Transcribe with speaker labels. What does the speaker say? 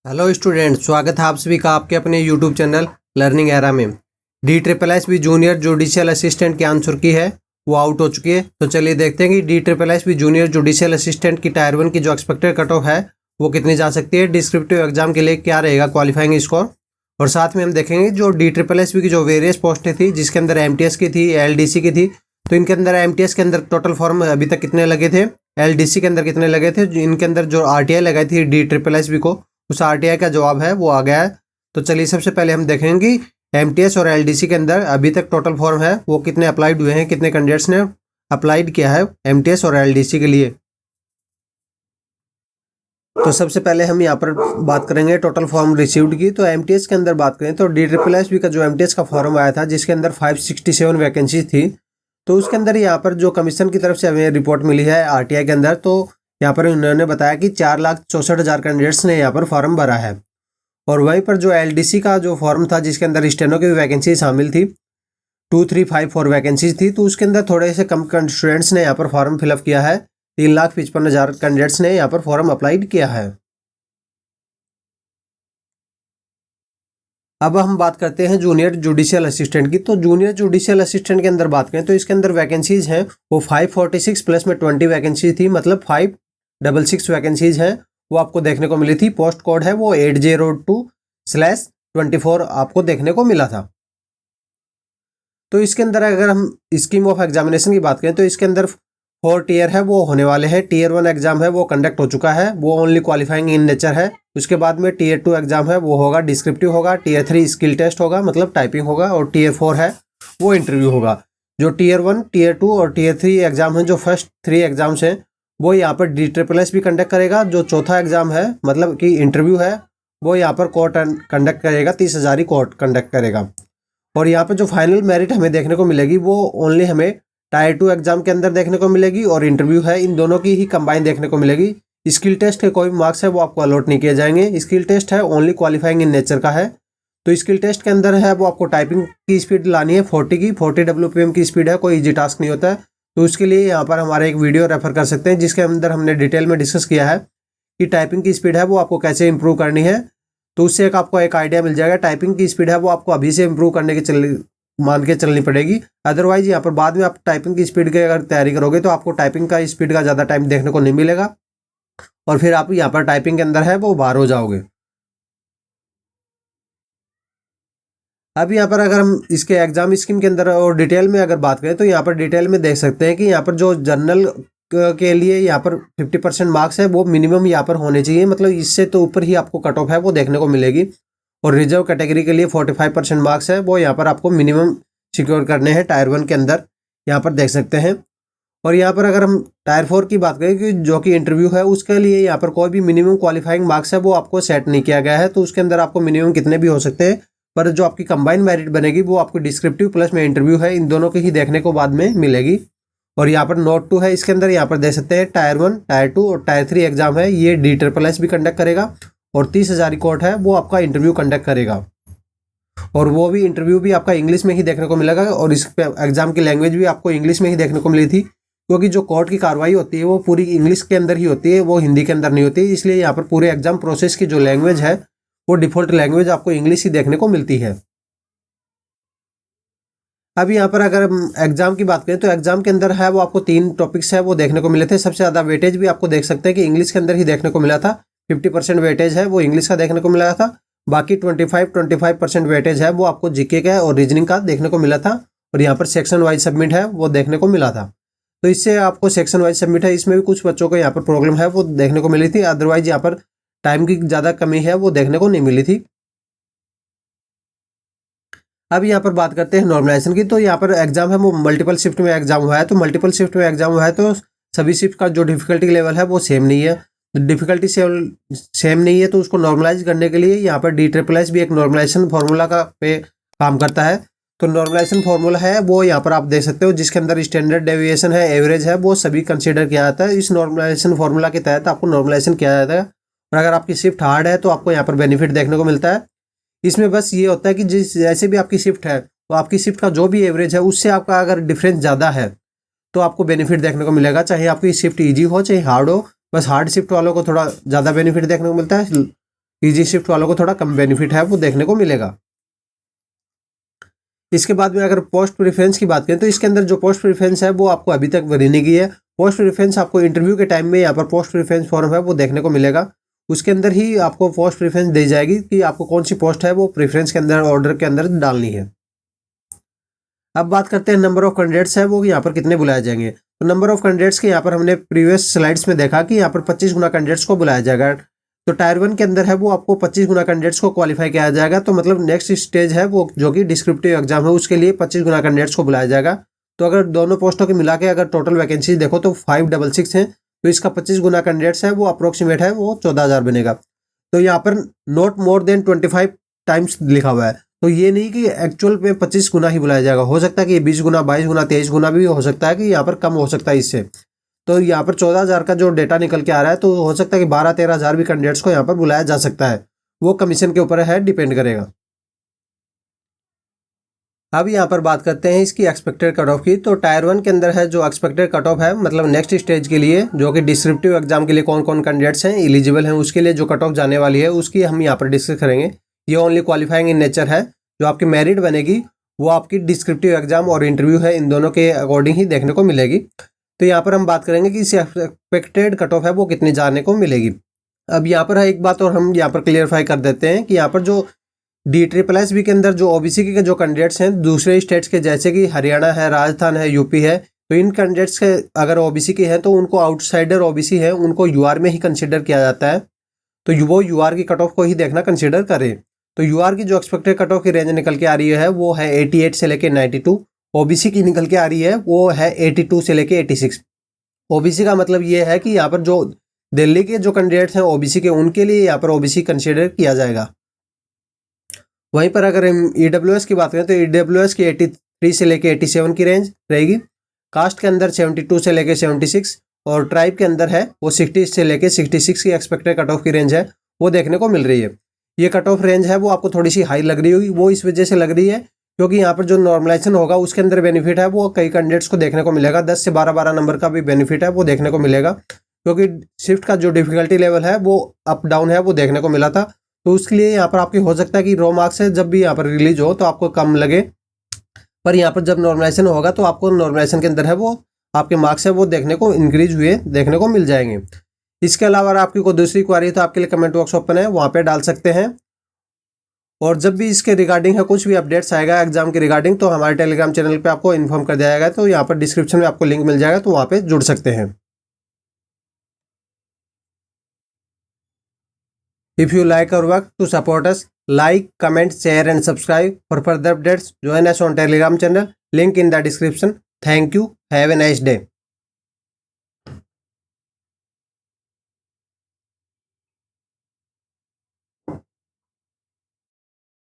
Speaker 1: Hello student, स्वागत है आप सभी का आपके अपने यूट्यूब चैनल लर्निंग एरा में। DSSB जूनियर जुडिशियल असिस्टेंट की आंसर की है वो आउट हो चुकी है। तो चलिए देखते हैं कि DSSB जूनियर जुडिशियल असिस्टेंट की टायर 1 की जो एक्सपेक्टेड कट ऑफ है वो कितनी जा सकती है। डिस्क्रिप्टिव एग्जाम के लिए क्या रहेगा क्वालिफाइंग स्कोर, और साथ में हम देखेंगे जो DSSB की जो वेरियस पोस्टें थी जिसके अंदर MTS की थी, LDC की थी, तो इनके अंदर MTS के अंदर टोटल फॉर्म अभी तक कितने लगे थे, LDC के अंदर कितने लगे थे, इनके अंदर जो RTI लगाई थी DSSB को, उस RTI का जवाब है वो आ गया है। तो चलिए सबसे पहले हम देखेंगे कि MTS और LDC के अंदर अभी तक टोटल फॉर्म है वो कितने अप्लाइड हुए हैं, कितने कैंडिडेट्स ने अप्लाइड किया है MTS और LDC के लिए। तो सबसे पहले हम यहाँ पर बात करेंगे टोटल फॉर्म रिसीव्ड की। तो MTS के अंदर बात करें तो DSSB का जो MTS का फॉर्म आया था जिसके अंदर 567 वैकेंसी थी, तो उसके अंदर यहाँ पर जो कमीशन की तरफ से हमें रिपोर्ट मिली है RTI के अंदर, तो यहाँ पर उन्होंने बताया कि 4,64,000 कैंडिडेट्स ने यहाँ पर फॉर्म भरा है। और वहीं पर जो LDC का जो फॉर्म था जिसके अंदर स्टेनो की भी वैकेंसी शामिल थी, 2354 वैकेंसीज थी, तो उसके अंदर थोड़े से कम स्टूडेंट्स ने यहाँ पर फॉर्म फिलअप किया है। 3,55,000 कैंडिडेट्स ने यहाँ पर फॉर्म अप्लाइड किया है। अब हम बात करते हैं जूनियर जुडिशियल असिस्टेंट की। तो जूनियर जुडिशियल असिस्टेंट के अंदर बात करें तो इसके अंदर वैकेंसीज हैं वो 546 प्लस में 20 वैकेंसी थी, मतलब 566 वैकेंसीज हैं वो आपको देखने को मिली थी। पोस्ट कोड है वो 802/24 आपको देखने को मिला था। तो इसके अंदर अगर हम स्कीम ऑफ एग्जामिनेशन की बात करें तो इसके अंदर 4 टीयर है वो होने वाले हैं। टीयर 1 एग्जाम है वो कंडक्ट हो चुका है, वो ओनली क्वालिफाइंग इन नेचर है। उसके बाद में टीयर 2 एग्जाम है वो होगा डिस्क्रिप्टिव होगा, टीयर 3 स्किल टेस्ट होगा मतलब टाइपिंग होगा, और टीयर 4 है वो इंटरव्यू होगा। जो टीयर 1, टीयर 2 और टीयर 3 एग्जाम है, जो फर्स्ट 3 एग्जाम्स हैं वो यहाँ पर DSSS भी कंडक्ट करेगा। जो चौथा एग्जाम है मतलब कि इंटरव्यू है वो यहाँ पर कोर्ट कंडक्ट करेगा, 30,000 कोर्ट कंडक्ट करेगा। और यहाँ पर जो फाइनल मेरिट हमें देखने को मिलेगी वो ओनली हमें टायर 2 एग्जाम के अंदर देखने को मिलेगी, और इंटरव्यू है इन दोनों की ही कंबाइन देखने को मिलेगी। स्किल टेस्ट के कोई मार्क्स है वो आपको अलॉट नहीं किए जाएंगे। स्किल टेस्ट है ओनली क्वालिफाइंग इन नेचर का है। तो स्किल टेस्ट के अंदर है वो आपको टाइपिंग की स्पीड लानी है 40 WPM की स्पीड है, कोई इजी टास्क नहीं होता है। तो उसके लिए यहाँ पर हमारा एक वीडियो रेफर कर सकते हैं जिसके अंदर हमने डिटेल में डिस्कस किया है कि टाइपिंग की स्पीड है वो आपको कैसे इंप्रूव करनी है। तो उससे आपको एक आइडिया मिल जाएगा। टाइपिंग की स्पीड है वो आपको अभी से इंप्रूव करने की मान के चलनी पड़ेगी, अदरवाइज यहाँ पर बाद में आप टाइपिंग की स्पीड की अगर तैयारी करोगे तो आपको टाइपिंग का स्पीड का ज़्यादा टाइम देखने को नहीं मिलेगा, और फिर आप यहाँ पर टाइपिंग के अंदर है वो बाहर हो जाओगे। अब यहाँ पर अगर हम इसके एग्जाम स्कीम के अंदर और डिटेल में अगर बात करें तो यहाँ पर डिटेल में देख सकते हैं कि यहाँ पर जो जनरल के लिए यहाँ पर 50% मार्क्स है वो मिनिमम यहाँ पर होने चाहिए, मतलब इससे तो ऊपर ही आपको कट ऑफ है वो देखने को मिलेगी। और रिजर्व कैटेगरी के लिए 45% मार्क्स है वो यहाँ पर आपको मिनिमम सिक्योर करने हैं टायर 1 के अंदर, यहाँ पर देख सकते हैं। और यहाँ पर अगर हम टायर 4 की बात करें कि जो कि इंटरव्यू है उसके लिए यहाँ पर कोई भी मिनिमम क्वालिफाइंग मार्क्स है वो आपको सेट नहीं किया गया है। तो उसके अंदर आपको मिनिमम कितने भी हो सकते हैं, पर जो आपकी कंबाइंड मेरिट बनेगी वो आपको डिस्क्रिप्टिव प्लस में इंटरव्यू है इन दोनों के ही देखने को बाद में मिलेगी। और यहाँ पर नोट 2 है इसके अंदर, यहाँ पर देख सकते हैं टायर 1, टायर 2 और टायर 3 एग्जाम है ये DSSS भी कंडक्ट करेगा, और 30,000 कोर्ट है वो आपका इंटरव्यू कंडक्ट करेगा। और वो भी इंटरव्यू भी आपका इंग्लिश में ही देखने को मिलेगा, और इस एग्जाम की लैंग्वेज भी आपको इंग्लिश में ही देखने को मिली थी, क्योंकि जो कोर्ट की कार्रवाई होती है वो पूरी इंग्लिश के अंदर ही होती है, वो हिंदी के अंदर नहीं होती। इसलिए यहाँ पर पूरे एग्जाम प्रोसेस की जो लैंग्वेज है वो डिफॉल्ट लैंग्वेज आपको इंग्लिश ही देखने को मिलती है। अब यहाँ पर अगर हम एग्जाम की बात करें तो एग्जाम के अंदर है वो आपको 3 टॉपिक्स है वो देखने को मिले थे। सबसे ज़्यादा वेटेज भी आपको देख सकते हैं कि इंग्लिश के अंदर ही देखने को मिला था। 50% वेटेज है वो इंग्लिश का देखने को मिला था, बाकी 25% वेटेज है वो आपको जीके का और रीजनिंग का देखने को मिला था। और यहाँ पर सेक्शन वाइज सबमिट है वो देखने को मिला था। तो इससे आपको सेक्शन वाइज सबमिट है, इसमें भी कुछ बच्चों को यहाँ पर प्रॉब्लम है वो देखने को मिली थी, अदरवाइज यहाँ पर टाइम की ज़्यादा कमी है वो देखने को नहीं मिली थी। अब यहाँ पर बात करते हैं नॉर्मलाइजेशन की। तो यहाँ पर एग्जाम है वो मल्टीपल शिफ्ट में एग्जाम हुआ है। तो मल्टीपल शिफ्ट में एग्जाम हुआ है तो सभी शिफ्ट का जो डिफिकल्टी लेवल है वो सेम नहीं है। डिफिकल्टी सेम नहीं है तो उसको नॉर्मलाइज करने के लिए यहाँ पर DSSS भी एक नॉर्मलाइजेशन फार्मूला का पे काम करता है। तो नॉर्मलाइजेशन फार्मूला है वो यहाँ पर आप देख सकते हो, जिसके अंदर स्टैंडर्ड डेविएशन है, एवरेज है, वो सभी कंसीडर किया जाता है। इस नॉर्मलाइजेशन फार्मूला के तहत आपको नॉर्मलाइजेशन किया जाता है। और अगर आपकी शिफ्ट हार्ड है तो आपको यहाँ पर बेनिफिट देखने को मिलता है। इसमें बस ये होता है कि जिस जैसे भी आपकी शिफ्ट है तो आपकी शिफ्ट का जो भी एवरेज है उससे आपका अगर डिफरेंस ज़्यादा है तो आपको बेनिफिट देखने को मिलेगा, चाहे आपकी शिफ्ट ईजी हो चाहे हार्ड हो। बस हार्ड शिफ्ट वालों को थोड़ा ज़्यादा बेनिफिट देखने को मिलता है, इजी शिफ्ट वालों को थोड़ा कम बेनिफिट है वो देखने को मिलेगा। इसके बाद में अगर पोस्ट प्रेफरेंस की बात करें तो इसके अंदर जो पोस्ट प्रेफरेंस है वो आपको अभी तक भरी नहीं की है। पोस्ट प्रेफरेंस आपको इंटरव्यू के टाइम में यहाँ पर पोस्ट प्रेफरेंस फॉर्म है वो देखने को मिलेगा। उसके अंदर ही आपको पोस्ट प्रेफरेंस दी जाएगी कि आपको कौन सी पोस्ट है वो प्रेफरेंस के अंदर ऑर्डर के अंदर डालनी है। अब बात करते हैं नंबर ऑफ कैंडिडेट्स है वो यहाँ पर कितने बुलाए जाएंगे। तो नंबर ऑफ कैंडिडेट्स के यहाँ पर हमने प्रीवियस स्लाइड्स में देखा कि यहाँ पर 25 गुना कैंडिडेट्स को बुलाया जाएगा। तो टायर 1 के अंदर है वो आपको 25 गुना कैंडिडेट्स को क्वालिफाई किया जाएगा। तो मतलब नेक्स्ट स्टेज है वो जो कि डिस्क्रिप्टिव एग्जाम है उसके लिए 25 गुना कैंडिडेट्स को बुलाया जाएगा। तो अगर दोनों पोस्टों के मिला के अगर टोटल वैकेंसी देखो तो 566 है। तो इसका 25 गुना कैंडिडेट्स है वो अप्रोक्सीमेट है वो 14,000 बनेगा। तो यहाँ पर नॉट मोर देन 25 टाइम्स लिखा हुआ है। तो ये नहीं कि एक्चुअल में 25 गुना ही बुलाया जाएगा, हो सकता है कि ये 20 गुना 22 गुना 23 गुना भी हो सकता है कि यहाँ पर कम हो सकता है इससे। तो यहाँ पर 14,000 का जो डेटा निकल के आ रहा है तो हो सकता है कि 12-13 हज़ार भी कैंडिडेट्स को यहाँ पर बुलाया जा सकता है, वो कमीशन के ऊपर है, डिपेंड करेगा। अब यहाँ पर बात करते हैं इसकी एक्सपेक्टेड कट ऑफ की। तो टायर 1 के अंदर है जो एक्सपेक्टेड कट ऑफ है मतलब नेक्स्ट स्टेज के लिए जो कि डिस्क्रिप्टिव एग्जाम के लिए कौन कौन कैंडिडेट्स हैं एलिजिबल हैं उसके लिए जो कट ऑफ जाने वाली है उसकी हम यहाँ पर डिस्कस करेंगे। ये ओनली क्वालिफाइंग इन नेचर है। जो आपकी मेरिट बनेगी वो आपकी डिस्क्रिप्टिव एग्जाम और इंटरव्यू है इन दोनों के अकॉर्डिंग ही देखने को मिलेगी। तो यहाँ पर हम बात करेंगे कि इस एक्सपेक्टेड कट ऑफ है वो कितनी जाने को मिलेगी। अब यहाँ पर है एक बात और हम यहाँ पर क्लियरफाई कर देते हैं कि यहाँ पर जो DSSS के अंदर जो OBC के जो कैंडिडेट्स हैं दूसरे स्टेट्स के जैसे कि हरियाणा है, राजस्थान है, यूपी है, तो इन कैंडिडेट्स के अगर OBC के हैं तो उनको आउटसाइडर OBC है उनको UR में ही कंसिडर किया जाता है। तो वो UR की कट ऑफ को ही देखना कंसिडर करें। तो UR की जो एक्सपेक्टेड कट ऑफ की रेंज निकल के आ रही है वो है 88 से लेके 92। OBC की निकल के आ रही है वो है 82 से लेके 86। OBC का मतलब ये है कि यहाँ पर जो दिल्ली के जो कैंडिडेट्स हैं OBC के उनके लिए यहाँ पर OBC कंसिडर किया जाएगा। वहीं पर अगर हम EWS की बात करें तो EWS की 83 से लेके 87 की रेंज रहेगी। कास्ट के अंदर 72 से लेके 76 और ट्राइब के अंदर है वो 60 से लेके 66 की एक्सपेक्टेड कट ऑफ की रेंज है वो देखने को मिल रही है। ये कट ऑफ रेंज है वो आपको थोड़ी सी हाई लग रही होगी, वो इस वजह से लग रही है क्योंकि यहाँ पर जो नॉर्मलाइजेशन होगा उसके अंदर बेनिफिट है वो कई कैंडिडेट्स को देखने को मिलेगा। 10 से 12 नंबर का भी बेनिफिट है वो देखने को मिलेगा क्योंकि शिफ्ट का जो डिफिकल्टी लेवल है वो अप डाउन है वो देखने को मिला था। तो उसके लिए यहाँ पर आपकी हो सकता है कि रो मार्क्स है जब भी यहाँ पर रिलीज हो तो आपको कम लगे, पर यहाँ पर जब नॉर्मलाइजेशन होगा तो आपको नॉर्मलाइजेशन के अंदर है वो आपके मार्क्स है वो देखने को इंक्रीज हुए देखने को मिल जाएंगे। इसके अलावा अगर आपकी कोई दूसरी क्वारी है तो आपके लिए कमेंट बॉक्स ओपन है, वहाँ पे डाल सकते हैं। और जब भी इसके रिगार्डिंग है कुछ भी अपडेट्स आएगा एग्जाम के रिगार्डिंग तो हमारे टेलीग्राम चैनल पे आपको इन्फॉर्म कर दिया जाएगा। तो यहाँ पर डिस्क्रिप्शन में आपको लिंक मिल जाएगा तो वहाँ पे जुड़ सकते हैं। If you like our work, to support us, like, comment, share and subscribe. For further updates, join us on Telegram channel. Link in the description. Thank you. Have a nice day.